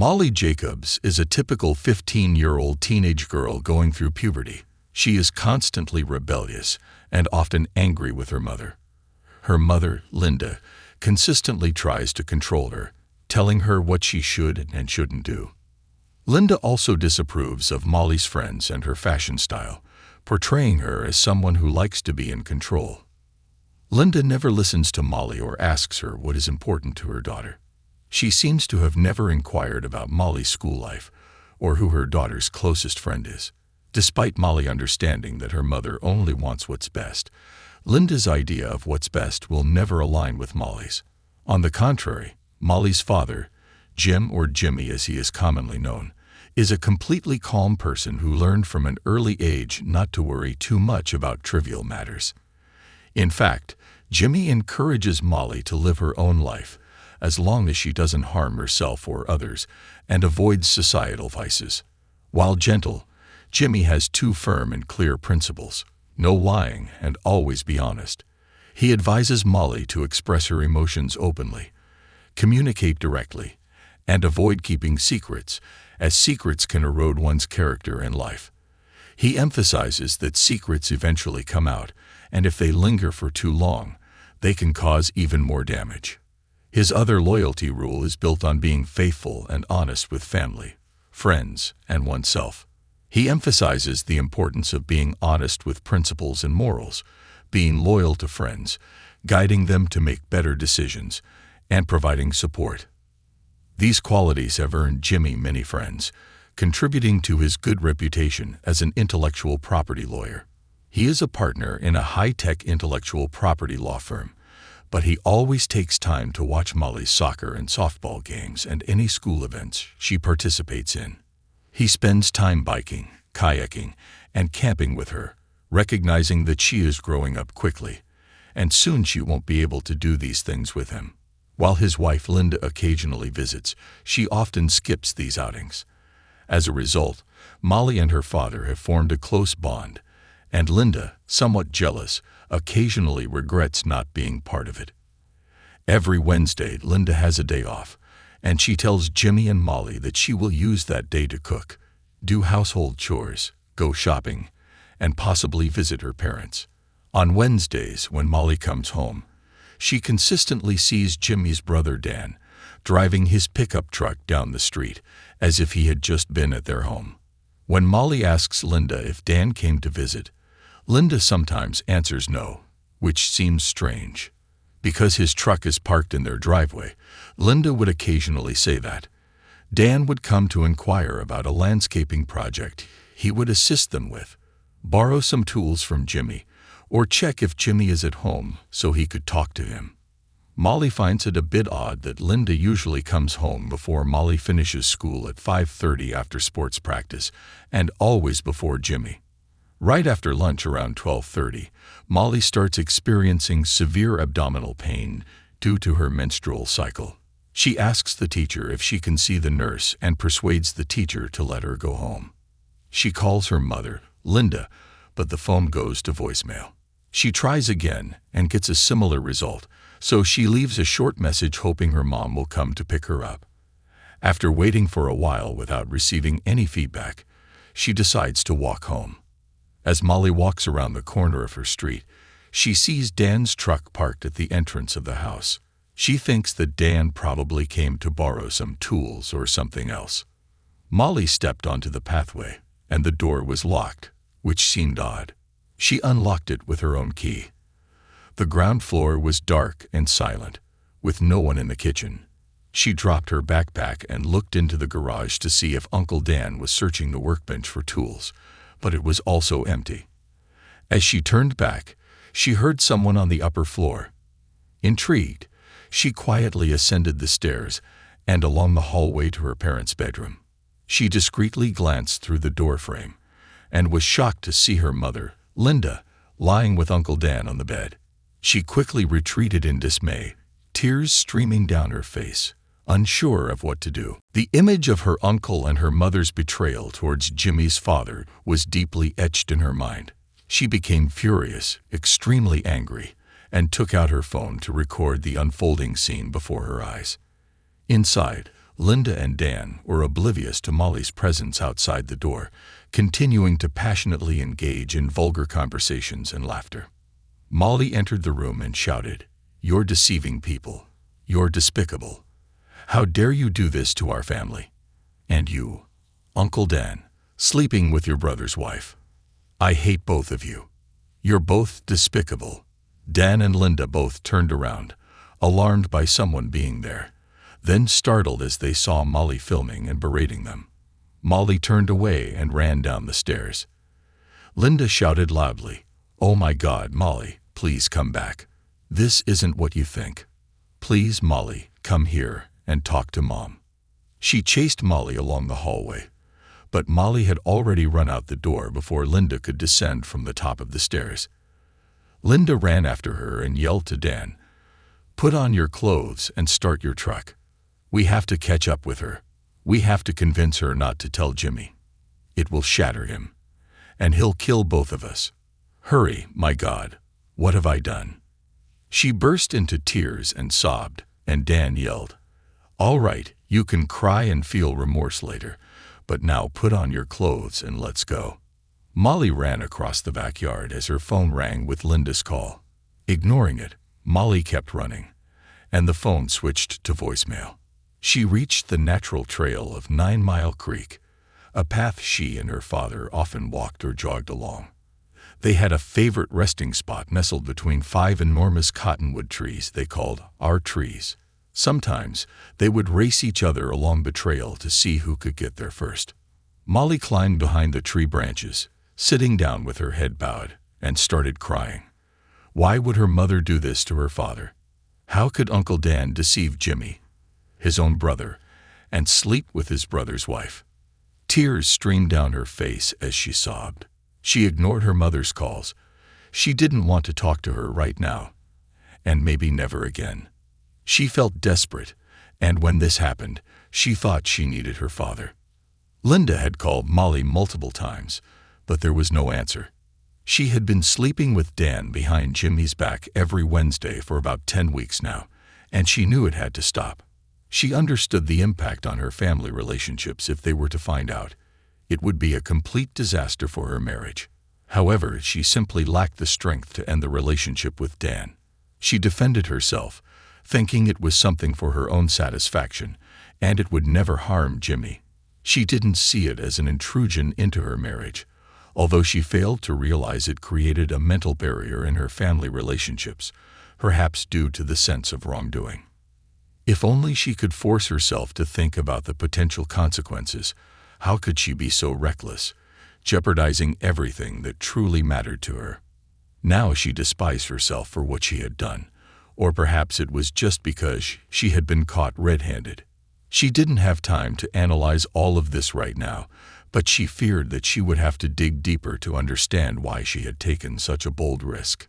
Molly Jacobs is a typical 15-year-old teenage girl going through puberty. She is constantly rebellious and often angry with her mother. Her mother, Linda, consistently tries to control her, telling her what she should and shouldn't do. Linda also disapproves of Molly's friends and her fashion style, portraying her as someone who likes to be in control. Linda never listens to Molly or asks her what is important to her daughter. She seems to have never inquired about Molly's school life or who her daughter's closest friend is. Despite Molly understanding that her mother only wants what's best, Linda's idea of what's best will never align with Molly's. On the contrary, Molly's father, Jim or Jimmy as he is commonly known, is a completely calm person who learned from an early age not to worry too much about trivial matters. In fact, Jimmy encourages Molly to live her own life, as long as she doesn't harm herself or others and avoids societal vices. While gentle, Jimmy has two firm and clear principles: no lying and always be honest. He advises Molly to express her emotions openly, communicate directly, and avoid keeping secrets, as secrets can erode one's character and life. He emphasizes that secrets eventually come out, and if they linger for too long, they can cause even more damage. His other loyalty rule is built on being faithful and honest with family, friends, and oneself. He emphasizes the importance of being honest with principles and morals, being loyal to friends, guiding them to make better decisions, and providing support. These qualities have earned Jimmy many friends, contributing to his good reputation as an intellectual property lawyer. He is a partner in a high-tech intellectual property law firm, but he always takes time to watch Molly's soccer and softball games and any school events she participates in. He spends time biking, kayaking, and camping with her, recognizing that she is growing up quickly, and soon she won't be able to do these things with him. While his wife Linda occasionally visits, she often skips these outings. As a result, Molly and her father have formed a close bond, and Linda, somewhat jealous, occasionally regrets not being part of it. Every Wednesday, Linda has a day off, and she tells Jimmy and Molly that she will use that day to cook, do household chores, go shopping, and possibly visit her parents. On Wednesdays, when Molly comes home, she consistently sees Jimmy's brother Dan driving his pickup truck down the street as if he had just been at their home. When Molly asks Linda if Dan came to visit, Linda sometimes answers no, which seems strange. Because his truck is parked in their driveway, Linda would occasionally say that. Dan would come to inquire about a landscaping project he would assist them with, borrow some tools from Jimmy, or check if Jimmy is at home so he could talk to him. Molly finds it a bit odd that Linda usually comes home before Molly finishes school at 5:30 after sports practice, and always before Jimmy. Right after lunch around 12:30, Molly starts experiencing severe abdominal pain due to her menstrual cycle. She asks the teacher if she can see the nurse and persuades the teacher to let her go home. She calls her mother, Linda, but the phone goes to voicemail. She tries again and gets a similar result, so she leaves a short message hoping her mom will come to pick her up. After waiting for a while without receiving any feedback, she decides to walk home. As Molly walks around the corner of her street, she sees Dan's truck parked at the entrance of the house. She thinks that Dan probably came to borrow some tools or something else. Molly stepped onto the pathway, and the door was locked, which seemed odd. She unlocked it with her own key. The ground floor was dark and silent, with no one in the kitchen. She dropped her backpack and looked into the garage to see if Uncle Dan was searching the workbench for tools, but it was also empty. As she turned back, she heard someone on the upper floor. Intrigued, she quietly ascended the stairs and along the hallway to her parents' bedroom. She discreetly glanced through the doorframe and was shocked to see her mother, Linda, lying with Uncle Dan on the bed. She quickly retreated in dismay, tears streaming down her face, unsure of what to do. The image of her uncle and her mother's betrayal towards Jimmy's father was deeply etched in her mind. She became furious, extremely angry, and took out her phone to record the unfolding scene before her eyes. Inside, Linda and Dan were oblivious to Molly's presence outside the door, continuing to passionately engage in vulgar conversations and laughter. Molly entered the room and shouted, "You're deceiving people. You're despicable. How dare you do this to our family? And you, Uncle Dan, sleeping with your brother's wife. I hate both of you. You're both despicable." Dan and Linda both turned around, alarmed by someone being there, then startled as they saw Molly filming and berating them. Molly turned away and ran down the stairs. Linda shouted loudly, "Oh my God, Molly, please come back. This isn't what you think. Please, Molly, come here and talk to Mom." She chased Molly along the hallway, but Molly had already run out the door before Linda could descend from the top of the stairs. Linda ran after her and yelled to Dan, "Put on your clothes and start your truck. We have to catch up with her. We have to convince her not to tell Jimmy. It will shatter him, and he'll kill both of us. Hurry, my God, what have I done?" She burst into tears and sobbed, and Dan yelled, "All right, you can cry and feel remorse later, but now put on your clothes and let's go." Molly ran across the backyard as her phone rang with Linda's call. Ignoring it, Molly kept running, and the phone switched to voicemail. She reached the natural trail of 9 Mile Creek, a path she and her father often walked or jogged along. They had a favorite resting spot nestled between 5 enormous cottonwood trees they called our trees. Sometimes they would race each other along the trail to see who could get there first. Molly climbed behind the tree branches, sitting down with her head bowed, and started crying. Why would her mother do this to her father? How could Uncle Dan deceive Jimmy, his own brother, and sleep with his brother's wife? Tears streamed down her face as she sobbed. She ignored her mother's calls. She didn't want to talk to her right now, and maybe never again. She felt desperate, and when this happened, she thought she needed her father. Linda had called Molly multiple times, but there was no answer. She had been sleeping with Dan behind Jimmy's back every Wednesday for about 10 weeks now, and she knew it had to stop. She understood the impact on her family relationships if they were to find out. It would be a complete disaster for her marriage. However, she simply lacked the strength to end the relationship with Dan. She defended herself, thinking it was something for her own satisfaction, and it would never harm Jimmy. She didn't see it as an intrusion into her marriage, although she failed to realize it created a mental barrier in her family relationships, perhaps due to the sense of wrongdoing. If only she could force herself to think about the potential consequences. How could she be so reckless, jeopardizing everything that truly mattered to her? Now she despised herself for what she had done, or perhaps it was just because she had been caught red-handed. She didn't have time to analyze all of this right now, but she feared that she would have to dig deeper to understand why she had taken such a bold risk.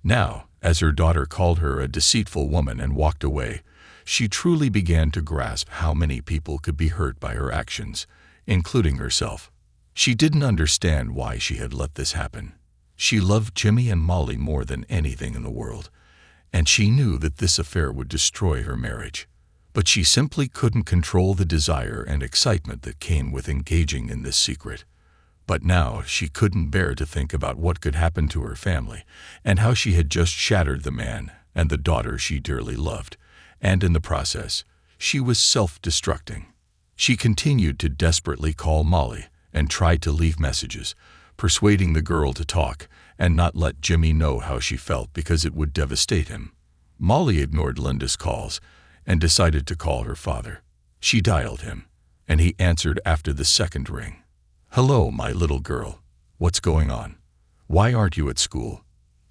Now, as her daughter called her a deceitful woman and walked away, she truly began to grasp how many people could be hurt by her actions, including herself. She didn't understand why she had let this happen. She loved Jimmy and Molly more than anything in the world, and she knew that this affair would destroy her marriage. But she simply couldn't control the desire and excitement that came with engaging in this secret. But now she couldn't bear to think about what could happen to her family, and how she had just shattered the man and the daughter she dearly loved, and in the process, she was self-destructing. She continued to desperately call Molly and tried to leave messages, persuading the girl to talk and not let Jimmy know how she felt because it would devastate him. Molly ignored Linda's calls and decided to call her father. She dialed him, and he answered after the second ring. "Hello, my little girl. What's going on? Why aren't you at school?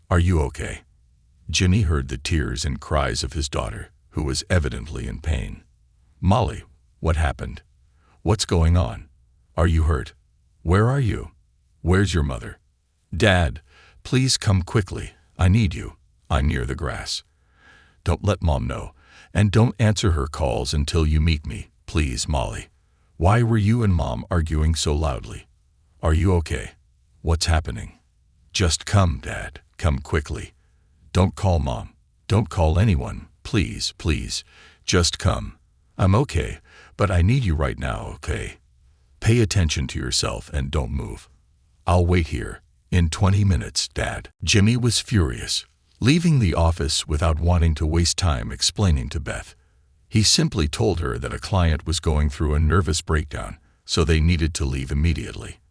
Are you okay?" Jimmy heard the tears and cries of his daughter, who was evidently in pain. "Molly, what happened? What's going on? Are you hurt? Where are you? Where's your mother? Dad, please come quickly. I need you. I'm near the grass. Don't let Mom know. And don't answer her calls until you meet me, please, Molly. Why were you and Mom arguing so loudly? Are you okay? What's happening? Just come, Dad. Come quickly. Don't call Mom. Don't call anyone. Please, please. Just come. I'm okay. But I need you right now, okay? Pay attention to yourself and don't move. I'll wait here. In 20 minutes, Dad. Jimmy was furious, leaving the office without wanting to waste time explaining to Beth. He simply told her that a client was going through a nervous breakdown, so they needed to leave immediately.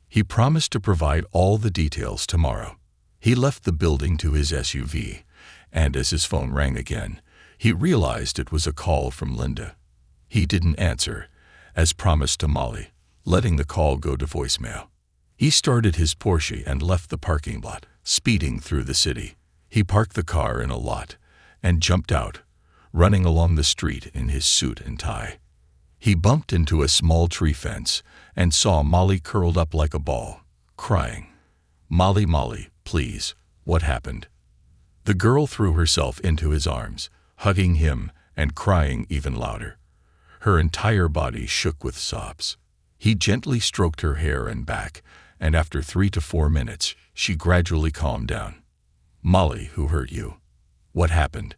He promised to provide all the details tomorrow. He left the building to his SUV, and as his phone rang again, he realized it was a call from Linda. He didn't answer, as promised to Molly, letting the call go to voicemail. He started his Porsche and left the parking lot, speeding through the city. He parked the car in a lot and jumped out, running along the street in his suit and tie. He bumped into a small tree fence and saw Molly curled up like a ball, crying. "Molly, Molly, please, what happened?" The girl threw herself into his arms, hugging him and crying even louder. Her entire body shook with sobs. He gently stroked her hair and back, and after 3 to 4 minutes, she gradually calmed down. "Molly, who hurt you? What happened?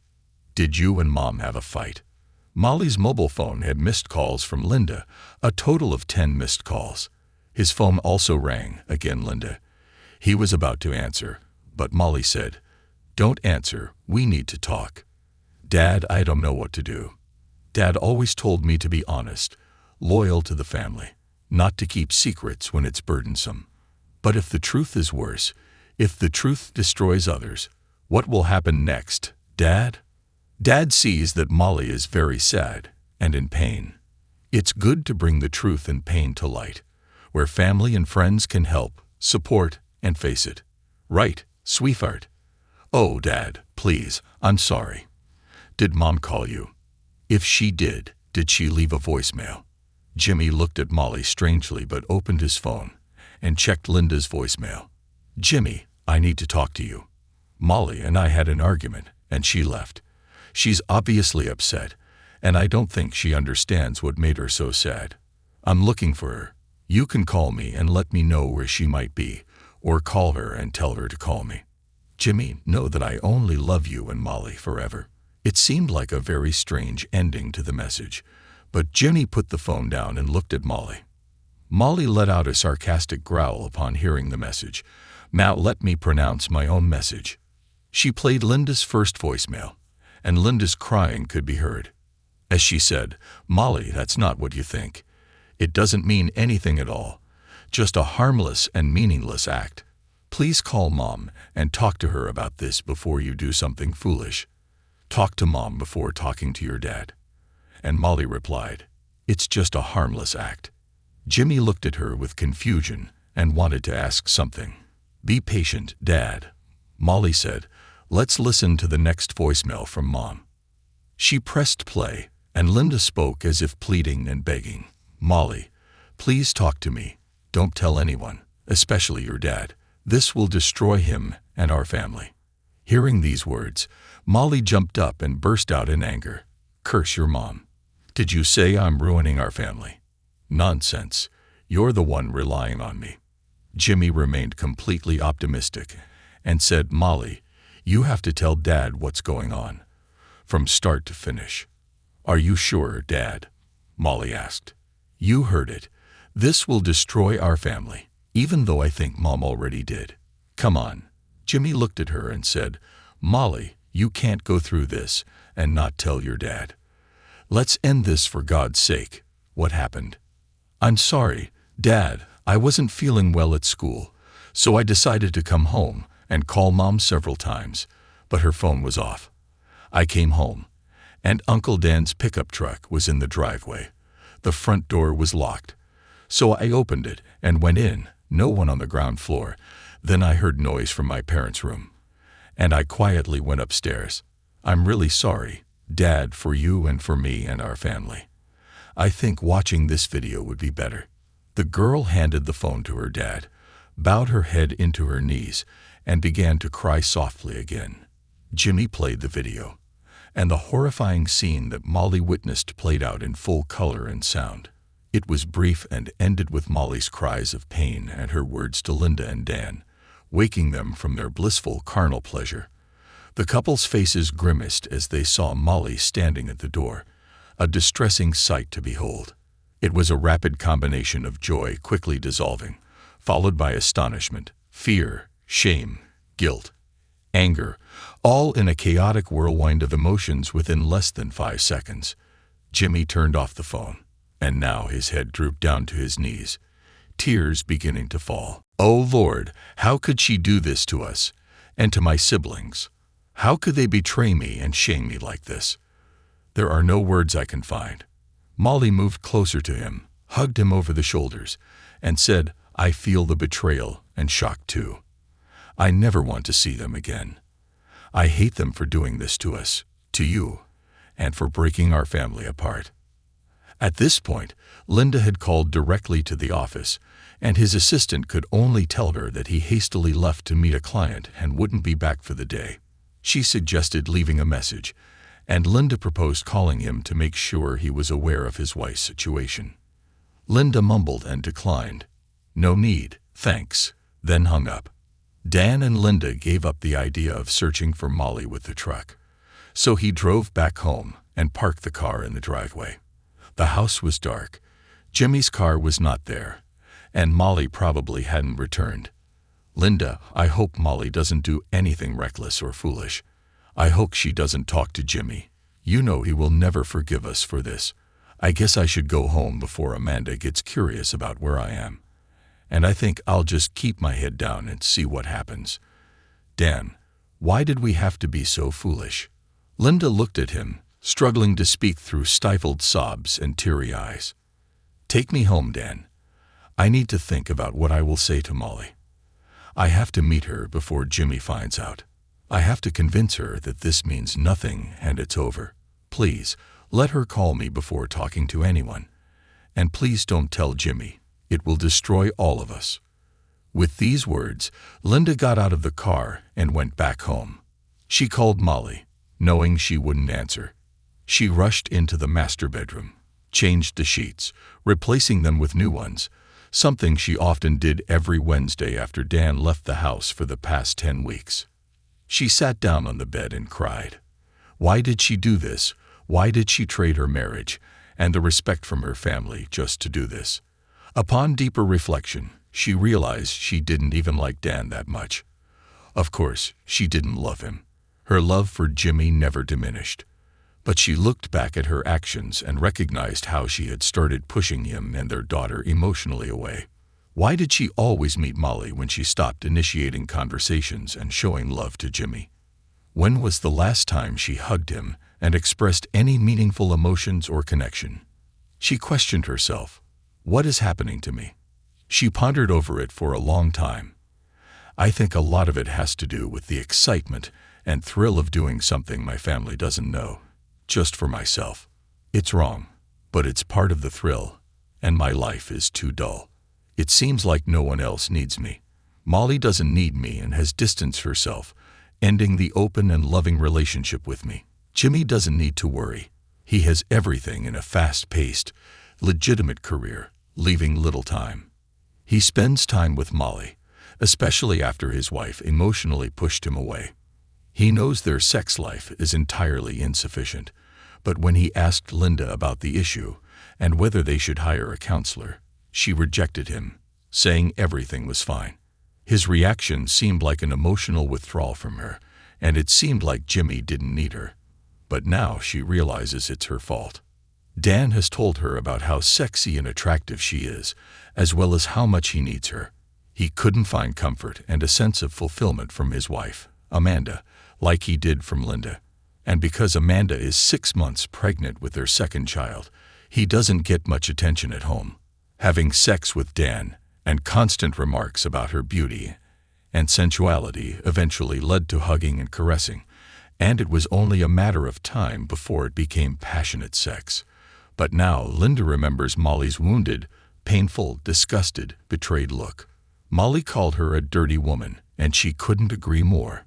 Did you and Mom have a fight?" Molly's mobile phone had missed calls from Linda, a total of 10 missed calls. His phone also rang, again Linda. He was about to answer, but Molly said, "Don't answer, we need to talk." "Dad, I don't know what to do. Dad always told me to be honest, loyal to the family, not to keep secrets when it's burdensome. But if the truth is worse, if the truth destroys others, what will happen next, Dad?" Dad sees that Molly is very sad and in pain. It's good to bring the truth and pain to light, where family and friends can help, support, and face it. "Right, sweetheart." "Oh, Dad, please, I'm sorry. Did Mom call you? If she did she leave a voicemail?" Jimmy looked at Molly strangely but opened his phone and checked Linda's voicemail. "Jimmy, I need to talk to you. Molly and I had an argument, and she left. She's obviously upset, and I don't think she understands what made her so sad. I'm looking for her. You can call me and let me know where she might be, or call her and tell her to call me. Jimmy, know that I only love you and Molly forever." It seemed like a very strange ending to the message, but Jimmy put the phone down and looked at Molly. Molly let out a sarcastic growl upon hearing the message. "Now let me pronounce my own message." She played Linda's first voicemail, and Linda's crying could be heard. As she said, "Molly, that's not what you think. It doesn't mean anything at all. Just a harmless and meaningless act. Please call Mom and talk to her about this before you do something foolish. Talk to Mom before talking to your dad." And Molly replied, "It's just a harmless act." Jimmy looked at her with confusion and wanted to ask something. "Be patient, Dad." Molly said, "Let's listen to the next voicemail from Mom." She pressed play, and Linda spoke as if pleading and begging. "Molly, please talk to me. Don't tell anyone, especially your dad. This will destroy him and our family." Hearing these words, Molly jumped up and burst out in anger. "Curse your mom. Did you say I'm ruining our family? Nonsense. You're the one relying on me." Jimmy remained completely optimistic and said, "Molly, you have to tell Dad what's going on, from start to finish." "Are you sure, Dad?" Molly asked. "You heard it. This will destroy our family, even though I think Mom already did. Come on." Jimmy looked at her and said, "Molly, you can't go through this and not tell your dad. Let's end this for God's sake. What happened?" "I'm sorry, Dad. I wasn't feeling well at school, so I decided to come home and call Mom several times, but her phone was off. I came home, and Uncle Dan's pickup truck was in the driveway. The front door was locked, so I opened it and went in. No one on the ground floor. Then I heard noise from my parents' room, and I quietly went upstairs. I'm really sorry, Dad, for you and for me and our family. I think watching this video would be better." The girl handed the phone to her dad, bowed her head into her knees, and began to cry softly again. Jimmy played the video, and the horrifying scene that Molly witnessed played out in full color and sound. It was brief and ended with Molly's cries of pain and her words to Linda and Dan, waking them from their blissful carnal pleasure. The couple's faces grimaced as they saw Molly standing at the door, a distressing sight to behold. It was a rapid combination of joy quickly dissolving, followed by astonishment, fear, shame, guilt, anger, all in a chaotic whirlwind of emotions within less than 5 seconds. Jimmy turned off the phone, and now his head drooped down to his knees, tears beginning to fall. "Oh Lord, how could she do this to us, and to my siblings? How could they betray me and shame me like this? There are no words I can find." Molly moved closer to him, hugged him over the shoulders, and said, "I feel the betrayal and shock too. I never want to see them again. I hate them for doing this to us, to you, and for breaking our family apart." At this point, Linda had called directly to the office, and his assistant could only tell her that he hastily left to meet a client and wouldn't be back for the day. She suggested leaving a message, and Linda proposed calling him to make sure he was aware of his wife's situation. Linda mumbled and declined. "No need, thanks," then hung up. Dan and Linda gave up the idea of searching for Molly with the truck, so he drove back home and parked the car in the driveway. The house was dark. Jimmy's car was not there, and Molly probably hadn't returned. "Linda, I hope Molly doesn't do anything reckless or foolish. I hope she doesn't talk to Jimmy. You know he will never forgive us for this. I guess I should go home before Amanda gets curious about where I am. And I think I'll just keep my head down and see what happens. Dan, why did we have to be so foolish?" Linda looked at him, struggling to speak through stifled sobs and teary eyes. "Take me home, Dan. I need to think about what I will say to Molly. I have to meet her before Jimmy finds out. I have to convince her that this means nothing and it's over. Please, let her call me before talking to anyone. And please don't tell Jimmy. It will destroy all of us." With these words, Linda got out of the car and went back home. She called Molly, knowing she wouldn't answer. She rushed into the master bedroom, changed the sheets, replacing them with new ones, something she often did every Wednesday after Dan left the house for the past 10 weeks. She sat down on the bed and cried. Why did she do this? Why did she trade her marriage and the respect from her family just to do this? Upon deeper reflection, she realized she didn't even like Dan that much. Of course, she didn't love him. Her love for Jimmy never diminished. But she looked back at her actions and recognized how she had started pushing him and their daughter emotionally away. Why did she always meet Molly when she stopped initiating conversations and showing love to Jimmy? When was the last time she hugged him and expressed any meaningful emotions or connection? She questioned herself. What is happening to me? She pondered over it for a long time. I think a lot of it has to do with the excitement and thrill of doing something my family doesn't know, just for myself. It's wrong, but it's part of the thrill, and my life is too dull. It seems like no one else needs me. Molly doesn't need me and has distanced herself, ending the open and loving relationship with me. Jimmy doesn't need to worry. He has everything in a fast-paced, legitimate career, leaving little time. He spends time with Molly, especially after his wife emotionally pushed him away. He knows their sex life is entirely insufficient, but when he asked Linda about the issue and whether they should hire a counselor, she rejected him, saying everything was fine. His reaction seemed like an emotional withdrawal from her, and it seemed like Jimmy didn't need her. But now she realizes it's her fault. Dan has told her about how sexy and attractive she is, as well as how much he needs her. He couldn't find comfort and a sense of fulfillment from his wife, Amanda, like he did from Linda. And because Amanda is 6 months pregnant with their second child, he doesn't get much attention at home. Having sex with Dan and constant remarks about her beauty and sensuality eventually led to hugging and caressing, and it was only a matter of time before it became passionate sex. But now Linda remembers Molly's wounded, painful, disgusted, betrayed look. Molly called her a dirty woman, and she couldn't agree more.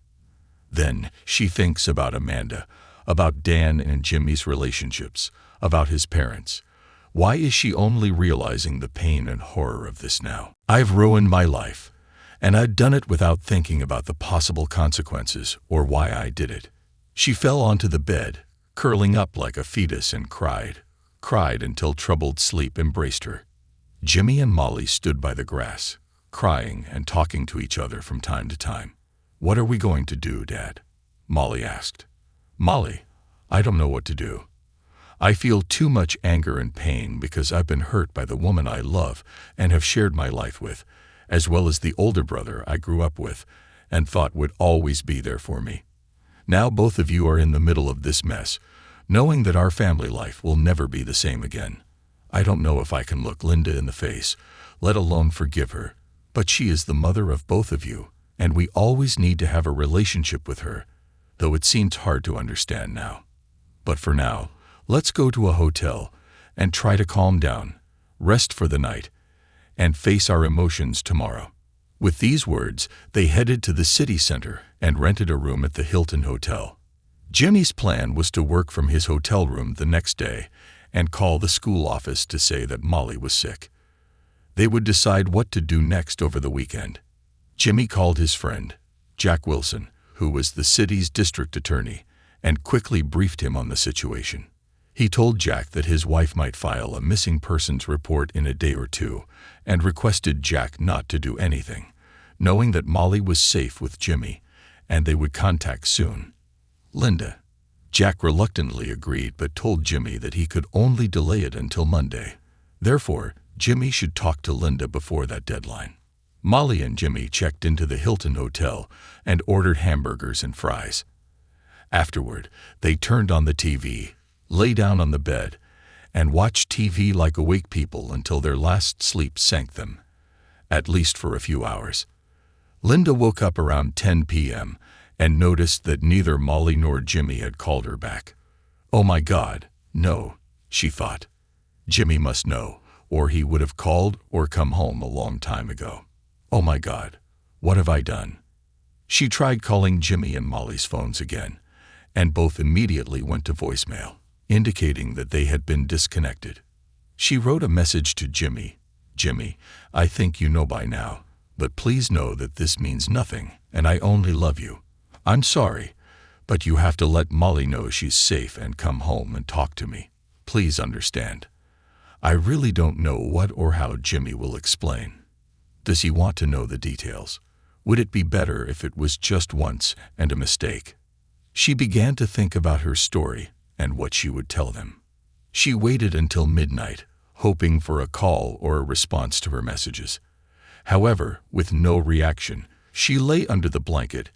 Then she thinks about Amanda, about Dan and Jimmy's relationships, about his parents. Why is she only realizing the pain and horror of this now? I've ruined my life, and I'd done it without thinking about the possible consequences or why I did it. She fell onto the bed, curling up like a fetus, and cried until troubled sleep embraced her. Jimmy and Molly stood by the grass, crying and talking to each other from time to time. "What are we going to do, Dad?" Molly asked. "Molly, I don't know what to do. I feel too much anger and pain because I've been hurt by the woman I love and have shared my life with, as well as the older brother I grew up with and thought would always be there for me. Now both of you are in the middle of this mess, knowing that our family life will never be the same again. I don't know if I can look Linda in the face, let alone forgive her, but she is the mother of both of you, and we always need to have a relationship with her, though it seems hard to understand now. But for now, let's go to a hotel and try to calm down, rest for the night, and face our emotions tomorrow." With these words, they headed to the city center and rented a room at the Hilton Hotel. Jimmy's plan was to work from his hotel room the next day and call the school office to say that Molly was sick. They would decide what to do next over the weekend. Jimmy called his friend, Jack Wilson, who was the city's district attorney, and quickly briefed him on the situation. He told Jack that his wife might file a missing persons report in a day or two and requested Jack not to do anything, knowing that Molly was safe with Jimmy and they would contact soon. Linda. Jack reluctantly agreed but told Jimmy that he could only delay it until Monday. Therefore, Jimmy should talk to Linda before that deadline. Molly and Jimmy checked into the Hilton Hotel and ordered hamburgers and fries. Afterward, they turned on the TV, lay down on the bed, and watched TV like awake people until their last sleep sank them, at least for a few hours. Linda woke up around 10 p.m. and noticed that neither Molly nor Jimmy had called her back. "Oh my God, no," she thought. "Jimmy must know, or he would have called or come home a long time ago. Oh my God, what have I done?" She tried calling Jimmy and Molly's phones again, and both immediately went to voicemail, indicating that they had been disconnected. She wrote a message to Jimmy. "Jimmy, I think you know by now, but please know that this means nothing, and I only love you. I'm sorry, but you have to let Molly know she's safe and come home and talk to me. Please understand. I really don't know what or how Jimmy will explain. Does he want to know the details? Would it be better if it was just once and a mistake?" She began to think about her story and what she would tell them. She waited until midnight, hoping for a call or a response to her messages. However, with no reaction, she lay under the blanket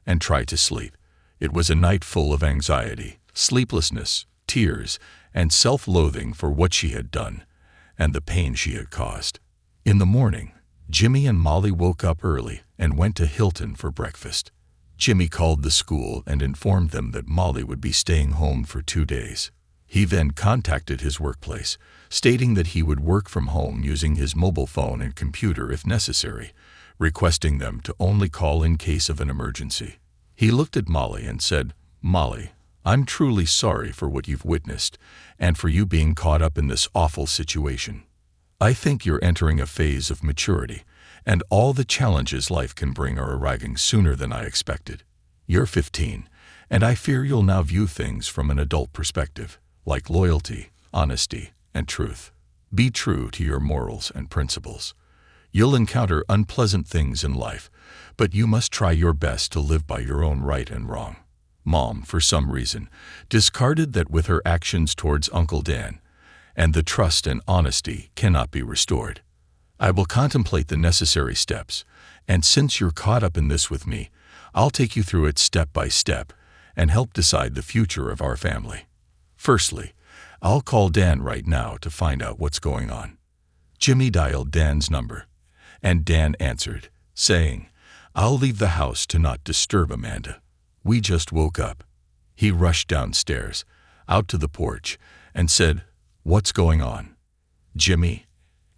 and tried to sleep. It was a night full of anxiety, sleeplessness, tears, and self-loathing for what she had done and the pain she had caused. In the morning, Jimmy and Molly woke up early and went to Hilton for breakfast. Jimmy called the school and informed them that Molly would be staying home for 2 days. He then contacted his workplace, stating that he would work from home using his mobile phone and computer if necessary, requesting them to only call in case of an emergency. He looked at Molly and said, "Molly, I'm truly sorry for what you've witnessed and for you being caught up in this awful situation. I think you're entering a phase of maturity, and all the challenges life can bring are arriving sooner than I expected. You're 15, and I fear you'll now view things from an adult perspective, like loyalty, honesty, and truth. Be true to your morals and principles. You'll encounter unpleasant things in life, but you must try your best to live by your own right and wrong." Mom, for some reason, discarded that with her actions towards Uncle Dan, and the trust and honesty cannot be restored. "I will contemplate the necessary steps, and since you're caught up in this with me, I'll take you through it step by step and help decide the future of our family. Firstly, I'll call Dan right now to find out what's going on." Jimmy dialed Dan's number, and Dan answered, saying, "I'll leave the house to not disturb Amanda. We just woke up." He rushed downstairs, out to the porch, and said, "What's going on?" Jimmy,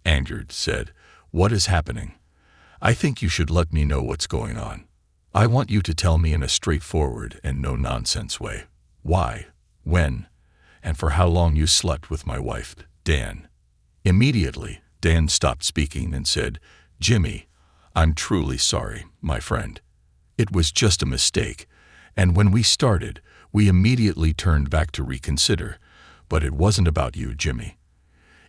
angered, said, "What is happening? I think you should let me know what's going on. I want you to tell me in a straightforward and no-nonsense way. Why, when, and for how long you slept with my wife, Dan." Immediately, Dan stopped speaking and said, "Jimmy, I'm truly sorry, my friend. It was just a mistake, and when we started, We immediately turned back to reconsider, but it wasn't about you, Jimmy.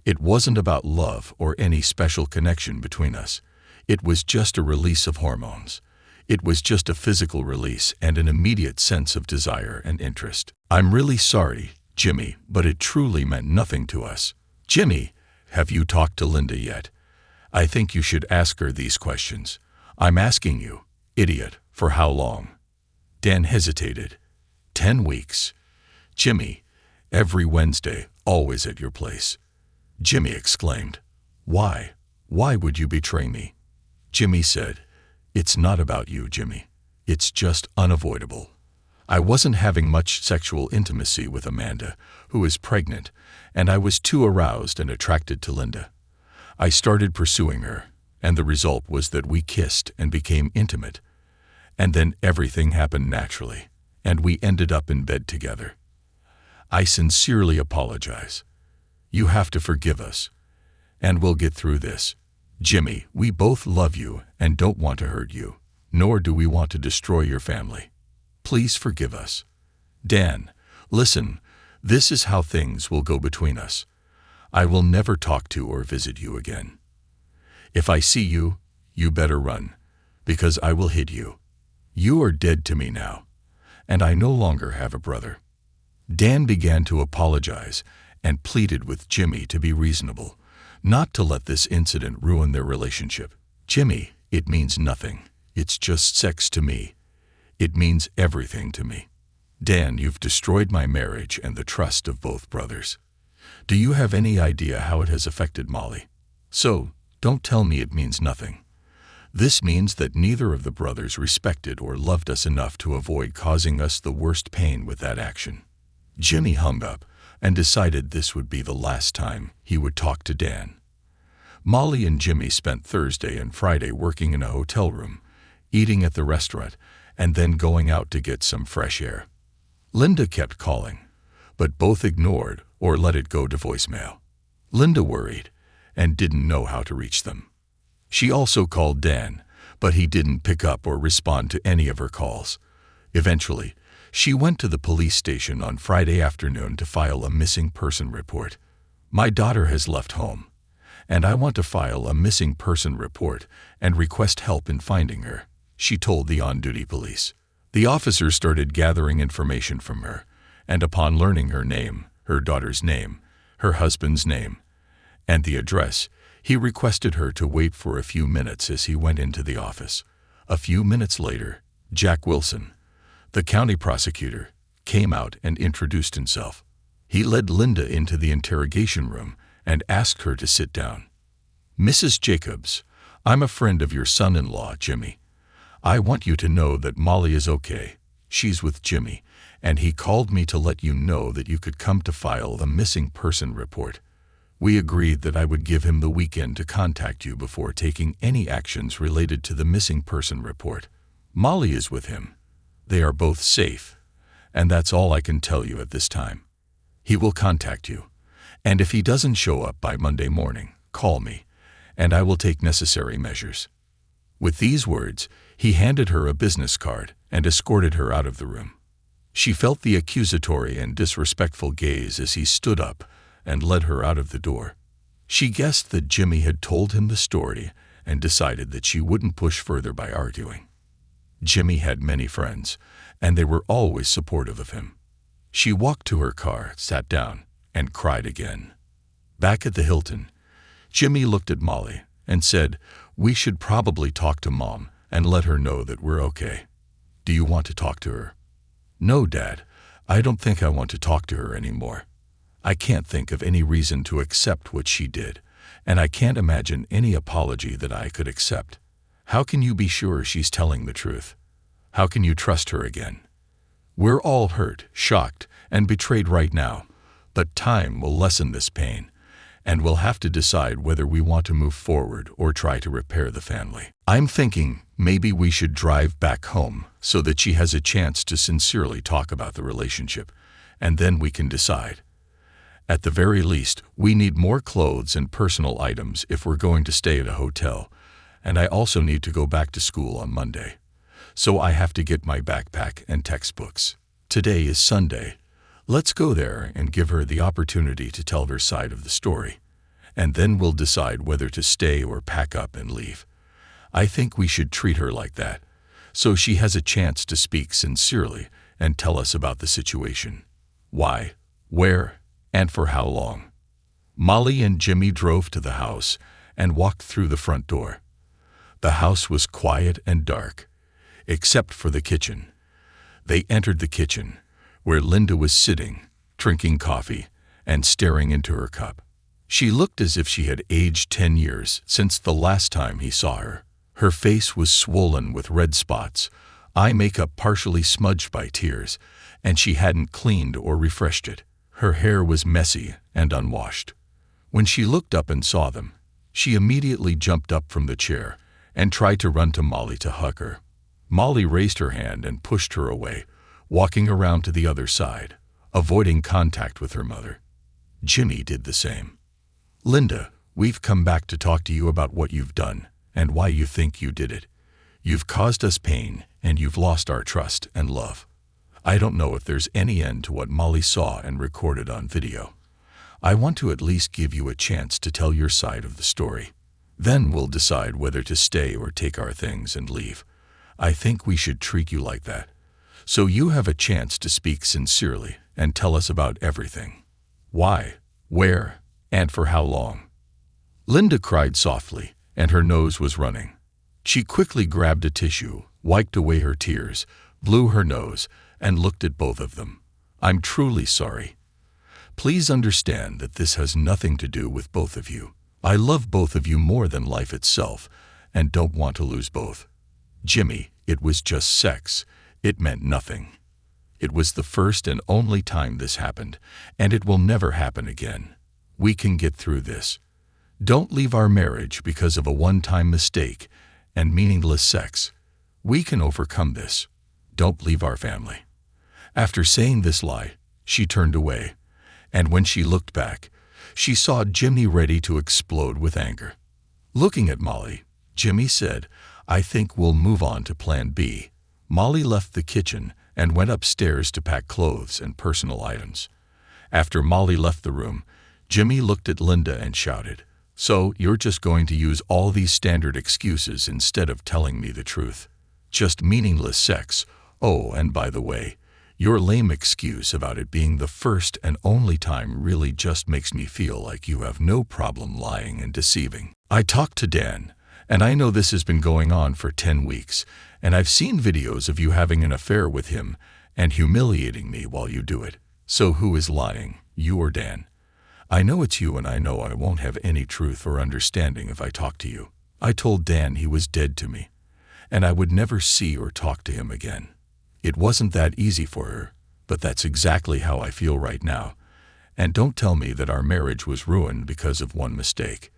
It wasn't about love or any special connection between us. It was just a release of hormones. It was just a physical release and an immediate sense of desire and interest. I'm really sorry, Jimmy, but it truly meant nothing to us. Jimmy, have you talked to Linda yet? I think you should ask her these questions. I'm asking you, idiot, for how long? Dan hesitated. 10 weeks. Jimmy, every Wednesday, always at your place. Jimmy exclaimed. Why? Why would you betray me? Jimmy said, It's not about you, Jimmy. It's just unavoidable. I wasn't having much sexual intimacy with Amanda, who is pregnant, and I was too aroused and attracted to Linda. I started pursuing her, and the result was that we kissed and became intimate. And then everything happened naturally, and we ended up in bed together. I sincerely apologize. You have to forgive us, and we'll get through this. Jimmy, we both love you and don't want to hurt you, nor do we want to destroy your family. Please forgive us. Dan, listen, this is how things will go between us. I will never talk to or visit you again. If I see you, you better run, because I will hit you. You are dead to me now, and I no longer have a brother. Dan began to apologize and pleaded with Jimmy to be reasonable, not to let this incident ruin their relationship. Jimmy, it means nothing. It's just sex to me. It means everything to me. Dan, you've destroyed my marriage and the trust of both brothers. Do you have any idea how it has affected Molly? So, don't tell me it means nothing. This means that neither of the brothers respected or loved us enough to avoid causing us the worst pain with that action. Jimmy hung up and decided this would be the last time he would talk to Dan. Molly and Jimmy spent Thursday and Friday working in a hotel room, eating at the restaurant, and then going out to get some fresh air. Linda kept calling, but both ignored or let it go to voicemail. Linda worried and didn't know how to reach them. She also called Dan, but he didn't pick up or respond to any of her calls. Eventually, she went to the police station on Friday afternoon to file a missing person report. My daughter has left home, and I want to file a missing person report and request help in finding her, she told the on-duty police. The officer started gathering information from her, and upon learning her name, her daughter's name, her husband's name, and the address, he requested her to wait for a few minutes as he went into the office. A few minutes later, Jack Wilson, the county prosecutor, came out and introduced himself. He led Linda into the interrogation room and asked her to sit down. Mrs. Jacobs, I'm a friend of your son-in-law, Jimmy. I want you to know that Molly is okay. She's with Jimmy, and he called me to let you know that you could come to file the missing person report. We agreed that I would give him the weekend to contact you before taking any actions related to the missing person report. Molly is with him. They are both safe, and that's all I can tell you at this time. He will contact you, and if he doesn't show up by Monday morning, call me, and I will take necessary measures. With these words, he handed her a business card and escorted her out of the room. She felt the accusatory and disrespectful gaze as he stood up and led her out of the door. She guessed that Jimmy had told him the story and decided that she wouldn't push further by arguing. Jimmy had many friends, and they were always supportive of him. She walked to her car, sat down, and cried again. Back at the Hilton, Jimmy looked at Molly and said, We should probably talk to Mom and let her know that we're okay. Do you want to talk to her? No, Dad. I don't think I want to talk to her anymore. I can't think of any reason to accept what she did, and I can't imagine any apology that I could accept. How can you be sure she's telling the truth? How can you trust her again? We're all hurt, shocked, and betrayed right now, but time will lessen this pain, and we'll have to decide whether we want to move forward or try to repair the family. I'm thinking maybe we should drive back home so that she has a chance to sincerely talk about the relationship, and then we can decide. At the very least, we need more clothes and personal items if we're going to stay at a hotel, and I also need to go back to school on Monday. So I have to get my backpack and textbooks. Today is Sunday. Let's go there and give her the opportunity to tell her side of the story. And then we'll decide whether to stay or pack up and leave. I think we should treat her like that, so she has a chance to speak sincerely and tell us about the situation. Why, where, and for how long. Molly and Jimmy drove to the house and walked through the front door. The house was quiet and dark, except for the kitchen. They entered the kitchen, where Linda was sitting, drinking coffee, and staring into her cup. She looked as if she had aged 10 years since the last time he saw her. Her face was swollen with red spots, eye makeup partially smudged by tears, and she hadn't cleaned or refreshed it. Her hair was messy and unwashed. When she looked up and saw them, she immediately jumped up from the chair and tried to run to Molly to hug her. Molly raised her hand and pushed her away, walking around to the other side, avoiding contact with her mother. Jimmy did the same. Linda, we've come back to talk to you about what you've done and why you think you did it. You've caused us pain and you've lost our trust and love. I don't know if there's any end to what Molly saw and recorded on video. I want to at least give you a chance to tell your side of the story. Then we'll decide whether to stay or take our things and leave. I think we should treat you like that, so you have a chance to speak sincerely and tell us about everything. Why, where, and for how long. Linda cried softly, and her nose was running. She quickly grabbed a tissue, wiped away her tears, blew her nose, and looked at both of them. I'm truly sorry. Please understand that this has nothing to do with both of you. I love both of you more than life itself, and don't want to lose both. Jimmy, it was just sex. It meant nothing. It was the first and only time this happened, and it will never happen again. We can get through this. Don't leave our marriage because of a one-time mistake and meaningless sex. We can overcome this. Don't leave our family. After saying this lie, she turned away, and when she looked back, she saw Jimmy ready to explode with anger. Looking at Molly, Jimmy said, I think we'll move on to Plan B. Molly left the kitchen and went upstairs to pack clothes and personal items. After Molly left the room, Jimmy looked at Linda and shouted, So you're just going to use all these standard excuses instead of telling me the truth? Just meaningless sex. Oh, and by the way, your lame excuse about it being the first and only time really just makes me feel like you have no problem lying and deceiving. I talked to Dan, and I know this has been going on for 10 weeks, and I've seen videos of you having an affair with him and humiliating me while you do it. So who is lying, you or Dan? I know it's you, and I know I won't have any truth or understanding if I talk to you. I told Dan he was dead to me, and I would never see or talk to him again. It wasn't that easy for her, but that's exactly how I feel right now. And don't tell me that our marriage was ruined because of one mistake.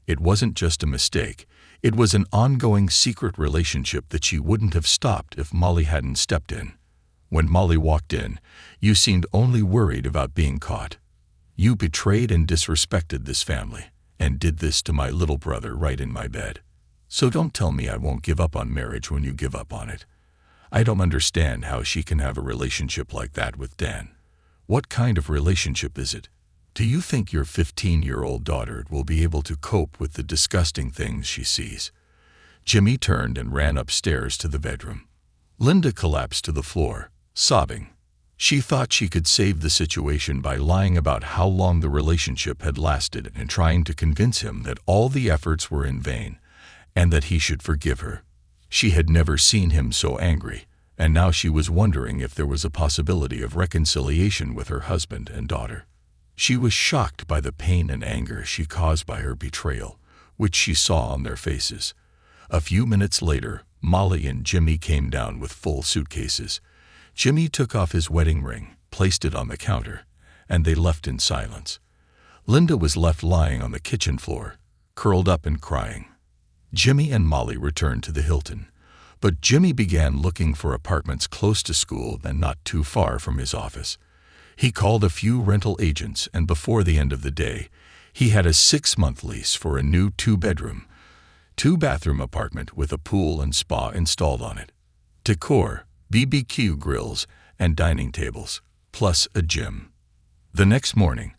It wasn't just a mistake. It was an ongoing secret relationship that she wouldn't have stopped if Molly hadn't stepped in. When Molly walked in, you seemed only worried about being caught. You betrayed and disrespected this family, and did this to my little brother right in my bed. So don't tell me I won't give up on marriage when you give up on it. I don't understand how she can have a relationship like that with Dan. What kind of relationship is it? Do you think your 15-year-old daughter will be able to cope with the disgusting things she sees? Jimmy turned and ran upstairs to the bedroom. Linda collapsed to the floor, sobbing. She thought she could save the situation by lying about how long the relationship had lasted and trying to convince him that all the efforts were in vain and that he should forgive her. She had never seen him so angry, and now she was wondering if there was a possibility of reconciliation with her husband and daughter. She was shocked by the pain and anger she caused by her betrayal, which she saw on their faces. A few minutes later, Molly and Jimmy came down with full suitcases. Jimmy took off his wedding ring, placed it on the counter, and they left in silence. Linda was left lying on the kitchen floor, curled up and crying. Jimmy and Molly returned to the Hilton, but Jimmy began looking for apartments close to school and not too far from his office. He called a few rental agents, and before the end of the day, he had a 6-month lease for a new 2-bedroom, 2-bathroom apartment with a pool and spa installed on it. Decor, BBQ grills, and dining tables, plus a gym. The next morning,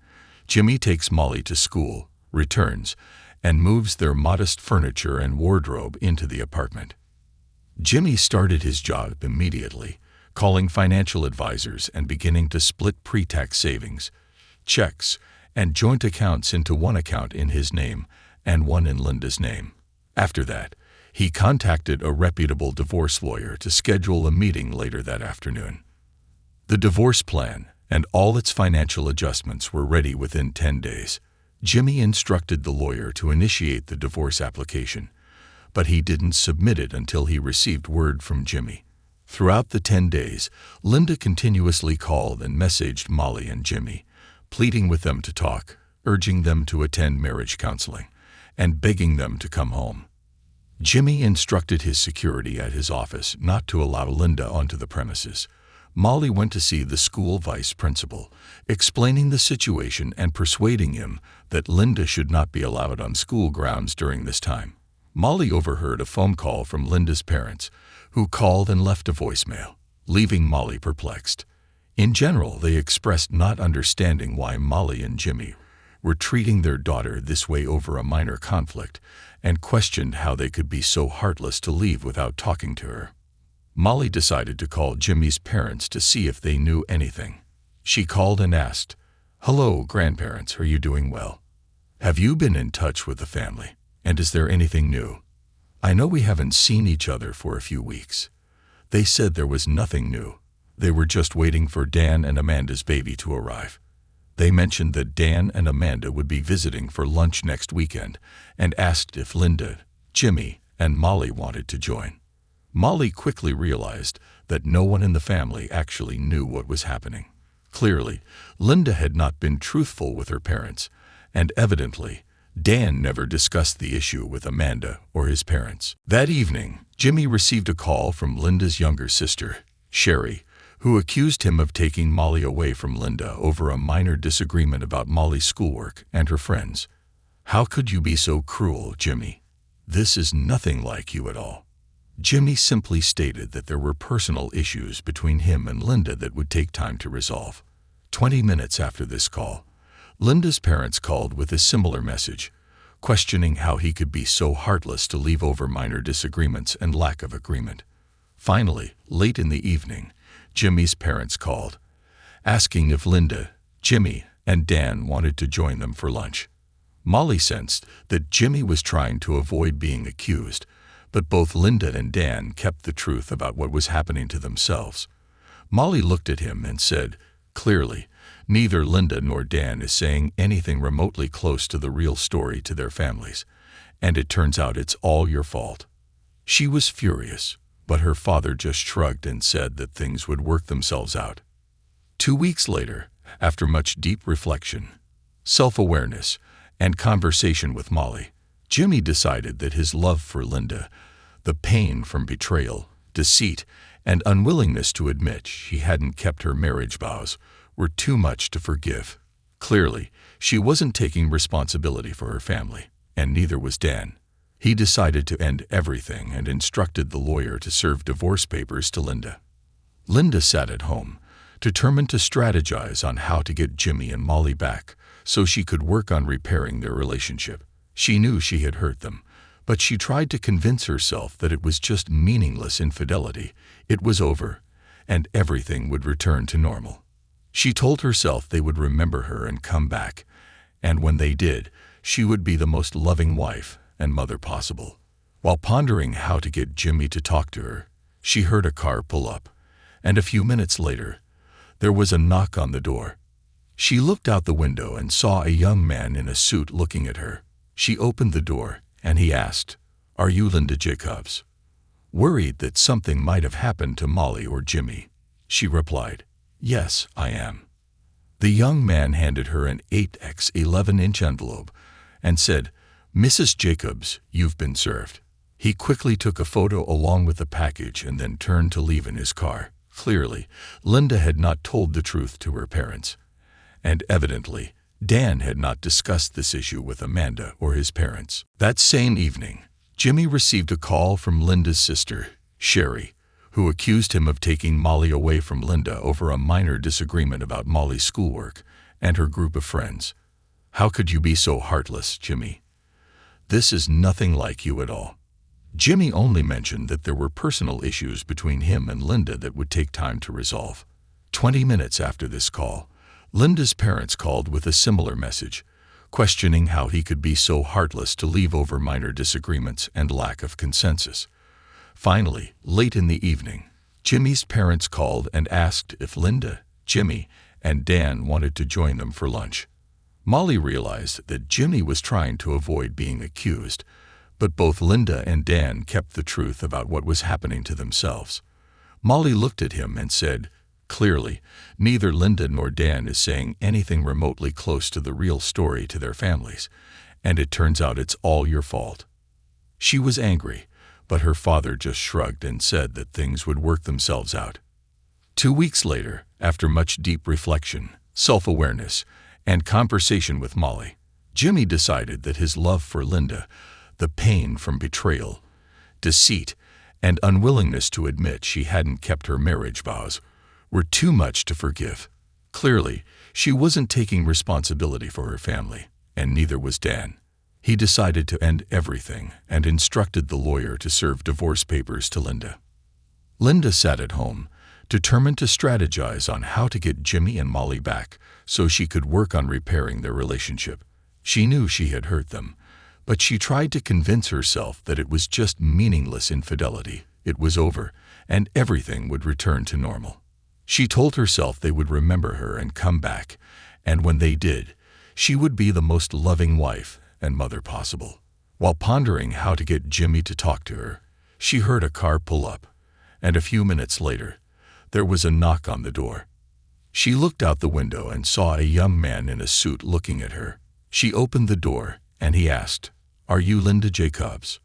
Jimmy takes Molly to school, returns, and moves their modest furniture and wardrobe into the apartment. Jimmy started his job immediately, calling financial advisors and beginning to split pre-tax savings, checks, and joint accounts into one account in his name and one in Linda's name. After that, he contacted a reputable divorce lawyer to schedule a meeting later that afternoon. The divorce plan and all its financial adjustments were ready within 10 days. Jimmy instructed the lawyer to initiate the divorce application, but he didn't submit it until he received word from Jimmy. Throughout the 10 days, Linda continuously called and messaged Molly and Jimmy, pleading with them to talk, urging them to attend marriage counseling, and begging them to come home. Jimmy instructed his security at his office not to allow Linda onto the premises. Molly went to see the school vice principal, explaining the situation and persuading him that Linda should not be allowed on school grounds during this time. Molly overheard a phone call from Linda's parents, who called and left a voicemail, leaving Molly perplexed. In general, they expressed not understanding why Molly and Jimmy were treating their daughter this way over a minor conflict, and questioned how they could be so heartless to leave without talking to her. Molly decided to call Jimmy's parents to see if they knew anything. She called and asked, "Hello, grandparents, are you doing well? Have you been in touch with the family? And is there anything new? I know we haven't seen each other for a few weeks." They said there was nothing new. They were just waiting for Dan and Amanda's baby to arrive. They mentioned that Dan and Amanda would be visiting for lunch next weekend and asked if Linda, Jimmy, and Molly wanted to join. Molly quickly realized that no one in the family actually knew what was happening. Clearly, Linda had not been truthful with her parents, and evidently, Dan never discussed the issue with Amanda or his parents. That evening, Jimmy received a call from Linda's younger sister, Sherry, who accused him of taking Molly away from Linda over a minor disagreement about Molly's schoolwork and her friends. "How could you be so cruel, Jimmy? This is nothing like you at all." Jimmy simply stated that there were personal issues between him and Linda that would take time to resolve. 20 minutes after this call, Linda's parents called with a similar message, questioning how he could be so heartless to leave over minor disagreements and lack of agreement. Finally, late in the evening, Jimmy's parents called, asking if Linda, Jimmy, and Dan wanted to join them for lunch. Molly sensed that Jimmy was trying to avoid being accused, but both Linda and Dan kept the truth about what was happening to themselves. Molly looked at him and said, "Clearly, neither Linda nor Dan is saying anything remotely close to the real story to their families, and it turns out it's all your fault." She was furious, but her father just shrugged and said that things would work themselves out. 2 weeks later, after much deep reflection, self-awareness, and conversation with Molly, Jimmy decided that his love for Linda, the pain from betrayal, deceit, and unwillingness to admit she hadn't kept her marriage vows were too much to forgive. Clearly, she wasn't taking responsibility for her family, and neither was Dan. He decided to end everything and instructed the lawyer to serve divorce papers to Linda. Linda sat at home, determined to strategize on how to get Jimmy and Molly back so she could work on repairing their relationship. She knew she had hurt them, but she tried to convince herself that it was just meaningless infidelity. It was over, and everything would return to normal. She told herself they would remember her and come back, and when they did, she would be the most loving wife and mother possible. While pondering how to get Jimmy to talk to her, she heard a car pull up, and a few minutes later, there was a knock on the door. She looked out the window and saw a young man in a suit looking at her. She opened the door, and he asked, "Are you Linda Jacobs?" Worried that something might have happened to Molly or Jimmy, she replied, "Yes, I am." The young man handed her an 8x 11-inch envelope and said, "Mrs. Jacobs, you've been served." He quickly took a photo along with the package and then turned to leave in his car. Clearly, Linda had not told the truth to her parents, and evidently, Dan had not discussed this issue with Amanda or his parents. That same evening, Jimmy received a call from Linda's sister, Sherry, who accused him of taking Molly away from Linda over a minor disagreement about Molly's schoolwork and her group of friends. "How could you be so heartless, Jimmy? This is nothing like you at all." Jimmy only mentioned that there were personal issues between him and Linda that would take time to resolve. 20 minutes after this call, Linda's parents called with a similar message, questioning how he could be so heartless to leave over minor disagreements and lack of consensus. Finally, late in the evening, Jimmy's parents called and asked if Linda, Jimmy, and Dan wanted to join them for lunch. Molly realized that Jimmy was trying to avoid being accused, but both Linda and Dan kept the truth about what was happening to themselves. Molly looked at him and said, "Clearly, neither Linda nor Dan is saying anything remotely close to the real story to their families, and it turns out it's all your fault." She was angry, but her father just shrugged and said that things would work themselves out. 2 weeks later, after much deep reflection, self-awareness, and conversation with Molly, Jimmy decided that his love for Linda, the pain from betrayal, deceit, and unwillingness to admit she hadn't kept her marriage vows were too much to forgive. Clearly, she wasn't taking responsibility for her family, and neither was Dan. He decided to end everything and instructed the lawyer to serve divorce papers to Linda. Linda sat at home, determined to strategize on how to get Jimmy and Molly back so she could work on repairing their relationship. She knew she had hurt them, but she tried to convince herself that it was just meaningless infidelity. It was over, and everything would return to normal. She told herself they would remember her and come back, and when they did, she would be the most loving wife and mother possible. While pondering how to get Jimmy to talk to her, she heard a car pull up, and a few minutes later, there was a knock on the door. She looked out the window and saw a young man in a suit looking at her. She opened the door, and he asked, "Are you Linda Jacobs?"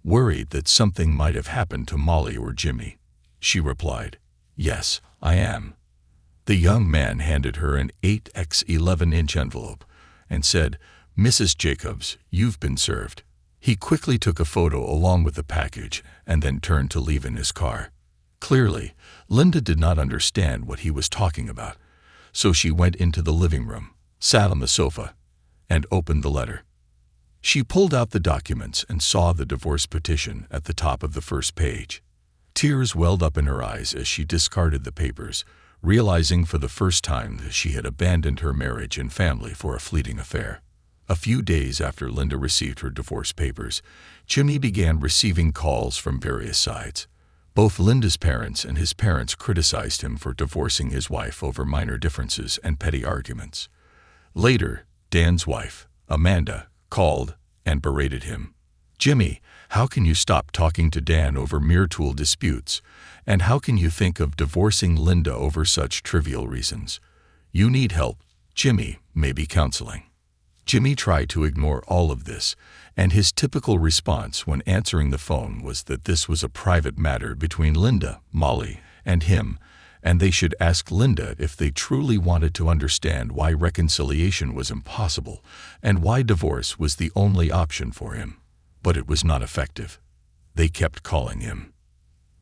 Worried that something might have happened to Molly or Jimmy, she replied, "Yes, I am." The young man handed her an 8x11-inch envelope and said, "Mrs. Jacobs, you've been served." He quickly took a photo along with the package and then turned to leave in his car. Clearly, Linda did not understand what he was talking about, so she went into the living room, sat on the sofa, and opened the letter. She pulled out the documents and saw the divorce petition at the top of the first page. Tears welled up in her eyes as she discarded the papers, realizing for the first time that she had abandoned her marriage and family for a fleeting affair. A few days after Linda received her divorce papers, Jimmy began receiving calls from various sides. Both Linda's parents and his parents criticized him for divorcing his wife over minor differences and petty arguments. Later, Dan's wife, Amanda, called and berated him. "Jimmy, how can you stop talking to Dan over mere tool disputes? And how can you think of divorcing Linda over such trivial reasons? You need help, Jimmy, maybe counseling." Jimmy tried to ignore all of this, and his typical response when answering the phone was that this was a private matter between Linda, Molly, and him, and they should ask Linda if they truly wanted to understand why reconciliation was impossible and why divorce was the only option for him. But it was not effective. They kept calling him.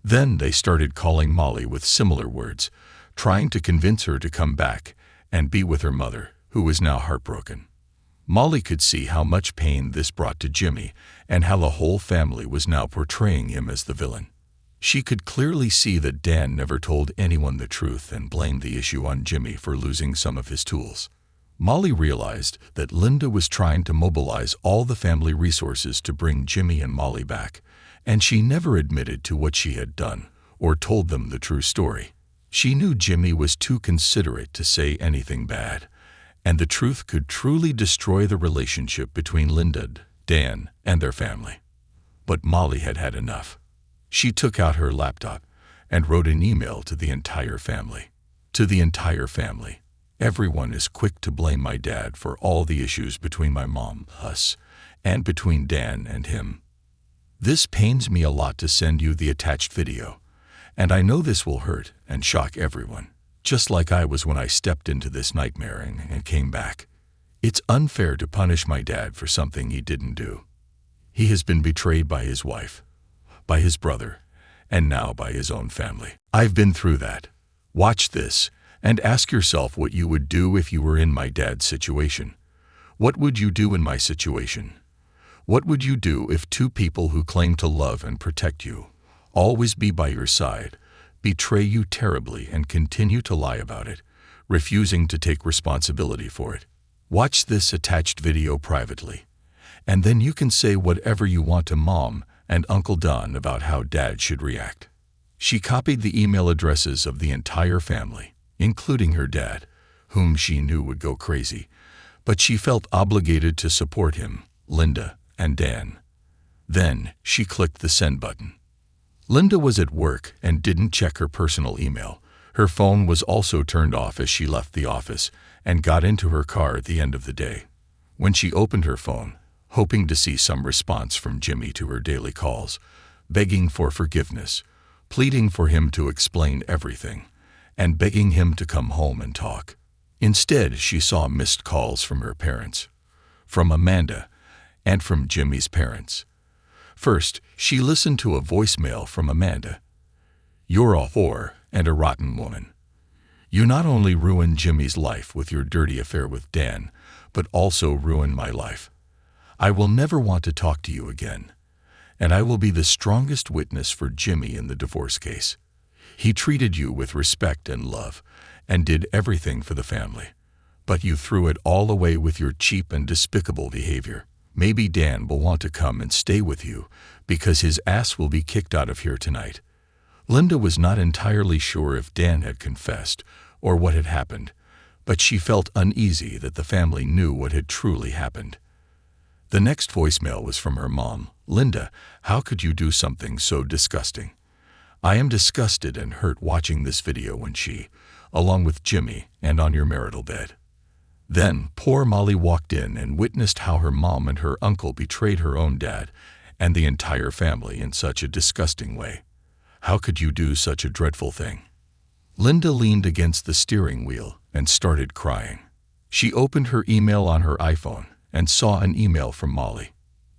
Then they started calling Molly with similar words, trying to convince her to come back and be with her mother, who was now heartbroken. Molly could see how much pain this brought to Jimmy and how the whole family was now portraying him as the villain. She could clearly see that Dan never told anyone the truth and blamed the issue on Jimmy for losing some of his tools. Molly realized that Linda was trying to mobilize all the family resources to bring Jimmy and Molly back, and she never admitted to what she had done or told them the true story. She knew Jimmy was too considerate to say anything bad, and the truth could truly destroy the relationship between Linda, Dan, and their family. But Molly had had enough. She took out her laptop and wrote an email to the entire family. To the entire family. "Everyone is quick to blame my dad for all the issues between my mom, us, and between Dan and him. This pains me a lot to send you the attached video, and I know this will hurt and shock everyone, just like I was when I stepped into this nightmare and came back. It's unfair to punish my dad for something he didn't do. He has been betrayed by his wife, by his brother, and now by his own family. I've been through that. Watch this and ask yourself what you would do if you were in my dad's situation. What would you do in my situation? What would you do if two people who claim to love and protect you, always be by your side, betray you terribly and continue to lie about it, refusing to take responsibility for it? Watch this attached video privately, and then you can say whatever you want to Mom and Uncle Don about how Dad should react. She copied the email addresses of the entire family, including her dad, whom she knew would go crazy, but she felt obligated to support him, Linda, and Dan. Then she clicked the send button. Linda was at work and didn't check her personal email. Her phone was also turned off as she left the office and got into her car at the end of the day. When she opened her phone, hoping to see some response from Jimmy to her daily calls, begging for forgiveness, pleading for him to explain everything, and begging him to come home and talk. Instead, she saw missed calls from her parents, from Amanda, and from Jimmy's parents. First, she listened to a voicemail from Amanda. "You're a whore and a rotten woman. You not only ruined Jimmy's life with your dirty affair with Dan, but also ruined my life. I will never want to talk to you again, and I will be the strongest witness for Jimmy in the divorce case. He treated you with respect and love, and did everything for the family. But you threw it all away with your cheap and despicable behavior. Maybe Dan will want to come and stay with you, because his ass will be kicked out of here tonight." Linda was not entirely sure if Dan had confessed or what had happened, but she felt uneasy that the family knew what had truly happened. The next voicemail was from her mom. "Linda, how could you do something so disgusting? I am disgusted and hurt watching this video when she, along with Jimmy, and on your marital bed." Then poor Molly walked in and witnessed how her mom and her uncle betrayed her own dad and the entire family in such a disgusting way. How could you do such a dreadful thing? Linda leaned against the steering wheel and started crying. She opened her email on her iPhone and saw an email from Molly.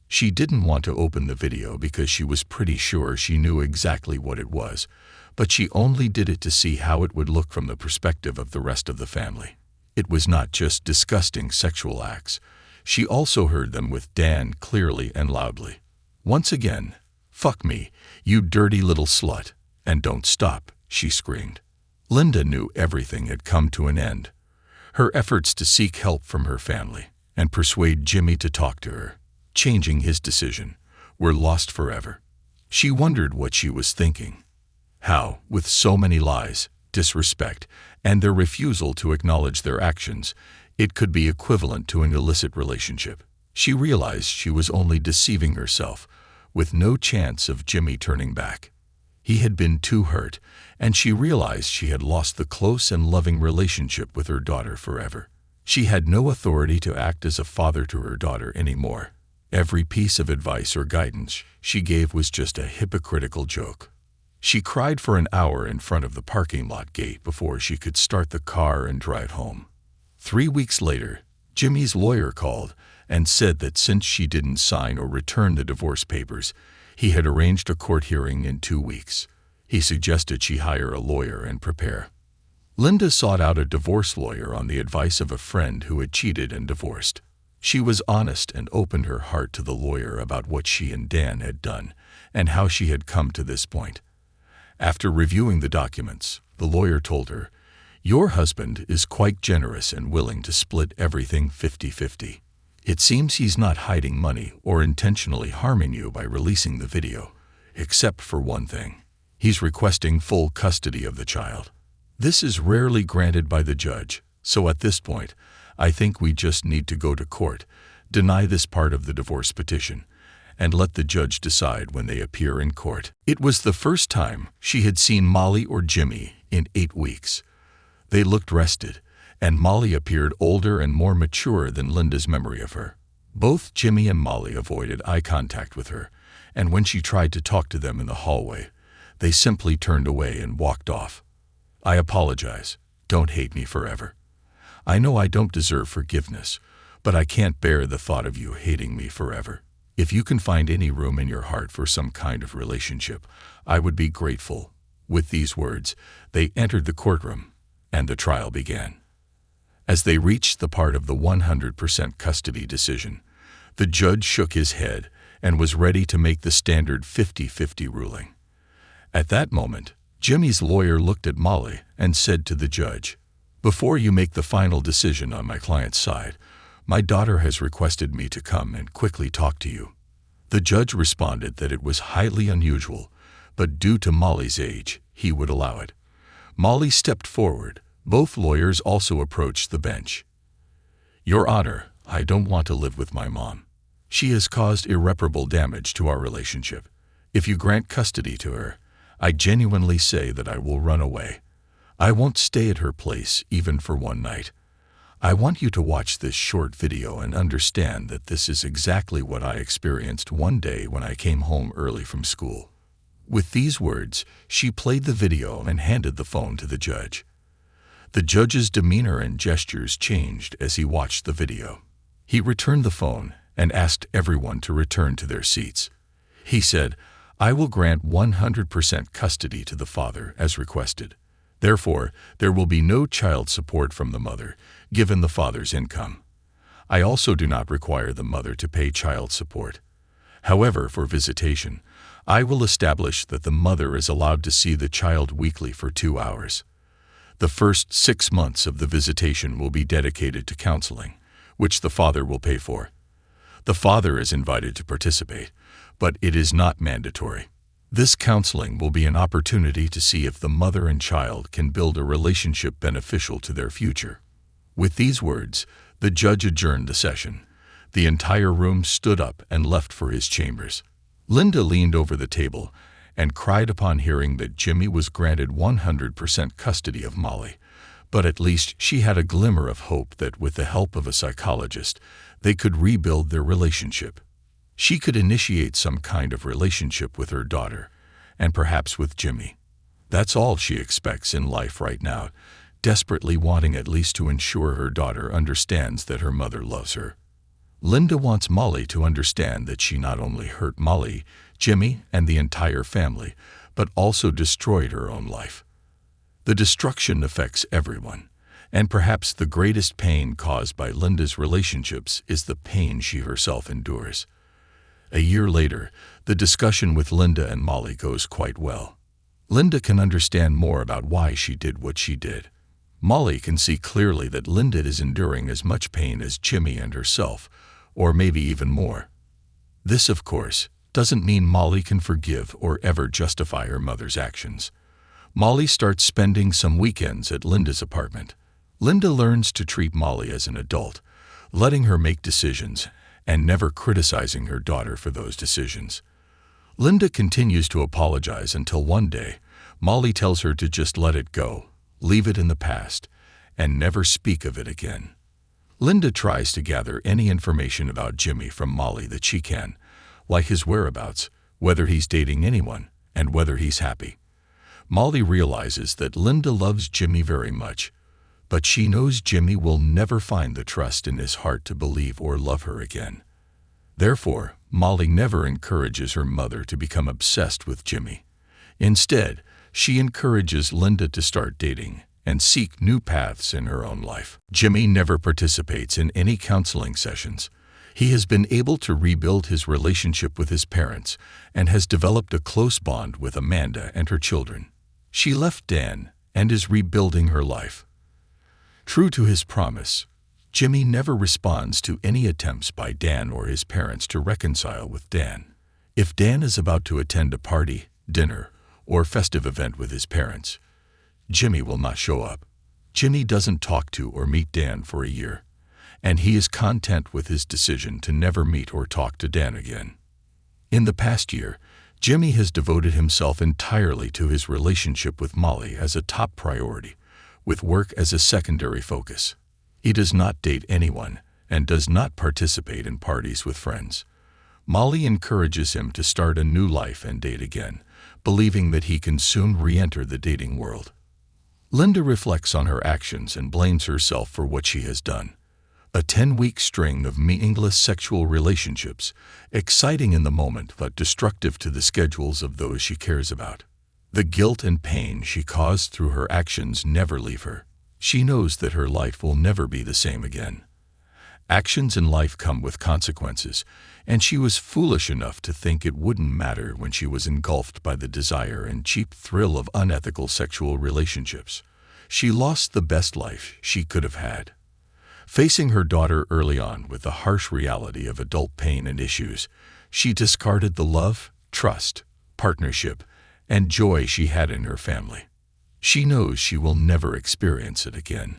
She didn't want to open the video because she was pretty sure she knew exactly what it was, but she only did it to see how it would look from the perspective of the rest of the family. It was not just disgusting sexual acts. She also heard them with Dan clearly and loudly. Once again, "Fuck me, you dirty little slut, and don't stop," she screamed. Linda knew everything had come to an end. Her efforts to seek help from her family and persuade Jimmy to talk to her, changing his decision, were lost forever. She wondered what she was thinking. How, with so many lies, disrespect, and their refusal to acknowledge their actions, it could be equivalent to an illicit relationship. She realized she was only deceiving herself, with no chance of Jimmy turning back. He had been too hurt, and she realized she had lost the close and loving relationship with her daughter forever. She had no authority to act as a father to her daughter anymore. Every piece of advice or guidance she gave was just a hypocritical joke. She cried for an hour in front of the parking lot gate before she could start the car and drive home. 3 weeks later, Jimmy's lawyer called and said that since she didn't sign or return the divorce papers, he had arranged a court hearing in 2 weeks. He suggested she hire a lawyer and prepare. Linda sought out a divorce lawyer on the advice of a friend who had cheated and divorced. She was honest and opened her heart to the lawyer about what she and Dan had done and how she had come to this point. After reviewing the documents, the lawyer told her, "Your husband is quite generous and willing to split everything 50-50. It seems he's not hiding money or intentionally harming you by releasing the video, except for one thing. He's requesting full custody of the child. This is rarely granted by the judge, so at this point, I think we just need to go to court, deny this part of the divorce petition, and let the judge decide when they appear in court." It was the first time she had seen Molly or Jimmy in 8 weeks. They looked rested, and Molly appeared older and more mature than Linda's memory of her. Both Jimmy and Molly avoided eye contact with her, and when she tried to talk to them in the hallway, they simply turned away and walked off. "I apologize. Don't hate me forever. I know I don't deserve forgiveness, but I can't bear the thought of you hating me forever. If you can find any room in your heart for some kind of relationship, I would be grateful." With these words, they entered the courtroom, and the trial began. As they reached the part of the 100% custody decision, the judge shook his head and was ready to make the standard 50-50 ruling. At that moment, Jimmy's lawyer looked at Molly and said to the judge, "Before you make the final decision on my client's side, my daughter has requested me to come and quickly talk to you." The judge responded that it was highly unusual, but due to Molly's age, he would allow it. Molly stepped forward. Both lawyers also approached the bench. "Your Honor, I don't want to live with my mom. She has caused irreparable damage to our relationship. If you grant custody to her, I genuinely say that I will run away. I won't stay at her place even for one night. I want you to watch this short video and understand that this is exactly what I experienced one day when I came home early from school." With these words, she played the video and handed the phone to the judge. The judge's demeanor and gestures changed as he watched the video. He returned the phone and asked everyone to return to their seats. He said, "I will grant 100% custody to the father as requested. Therefore, there will be no child support from the mother, given the father's income. I also do not require the mother to pay child support. However, for visitation, I will establish that the mother is allowed to see the child weekly for 2 hours. The first 6 months of the visitation will be dedicated to counseling, which the father will pay for. The father is invited to participate, but it is not mandatory. This counseling will be an opportunity to see if the mother and child can build a relationship beneficial to their future." With these words, the judge adjourned the session. The entire room stood up and left for his chambers. Linda leaned over the table and cried upon hearing that Jimmy was granted 100% custody of Molly, but at least she had a glimmer of hope that with the help of a psychologist, they could rebuild their relationship. She could initiate some kind of relationship with her daughter, and perhaps with Jimmy. That's all she expects in life right now, desperately wanting at least to ensure her daughter understands that her mother loves her. Linda wants Molly to understand that she not only hurt Molly, Jimmy, and the entire family, but also destroyed her own life. The destruction affects everyone, and perhaps the greatest pain caused by Linda's relationships is the pain she herself endures. A year later, the discussion with Linda and Molly goes quite well. Linda can understand more about why she did what she did. Molly can see clearly that Linda is enduring as much pain as Jimmy and herself, or maybe even more. This, of course, doesn't mean Molly can forgive or ever justify her mother's actions. Molly starts spending some weekends at Linda's apartment. Linda learns to treat Molly as an adult, letting her make decisions and never criticizing her daughter for those decisions. Linda continues to apologize until one day, Molly tells her to just let it go, leave it in the past, and never speak of it again. Linda tries to gather any information about Jimmy from Molly that she can, like his whereabouts, whether he's dating anyone, and whether he's happy. Molly realizes that Linda loves Jimmy very much, but she knows Jimmy will never find the trust in his heart to believe or love her again. Therefore, Molly never encourages her mother to become obsessed with Jimmy. Instead, she encourages Linda to start dating and seek new paths in her own life. Jimmy never participates in any counseling sessions. He has been able to rebuild his relationship with his parents and has developed a close bond with Amanda and her children. She left Dan and is rebuilding her life. True to his promise, Jimmy never responds to any attempts by Dan or his parents to reconcile with Dan. If Dan is about to attend a party, dinner, or festive event with his parents, Jimmy will not show up. Jimmy doesn't talk to or meet Dan for a year, and he is content with his decision to never meet or talk to Dan again. In the past year, Jimmy has devoted himself entirely to his relationship with Molly as a top priority, with work as a secondary focus. He does not date anyone and does not participate in parties with friends. Molly encourages him to start a new life and date again, believing that he can soon re-enter the dating world. Linda reflects on her actions and blames herself for what she has done. A 10-week string of meaningless sexual relationships, exciting in the moment but destructive to the schedules of those she cares about. The guilt and pain she caused through her actions never leave her. She knows that her life will never be the same again. Actions in life come with consequences, and she was foolish enough to think it wouldn't matter when she was engulfed by the desire and cheap thrill of unethical sexual relationships. She lost the best life she could have had. Facing her daughter early on with the harsh reality of adult pain and issues, she discarded the love, trust, partnership, and joy she had in her family. She knows she will never experience it again.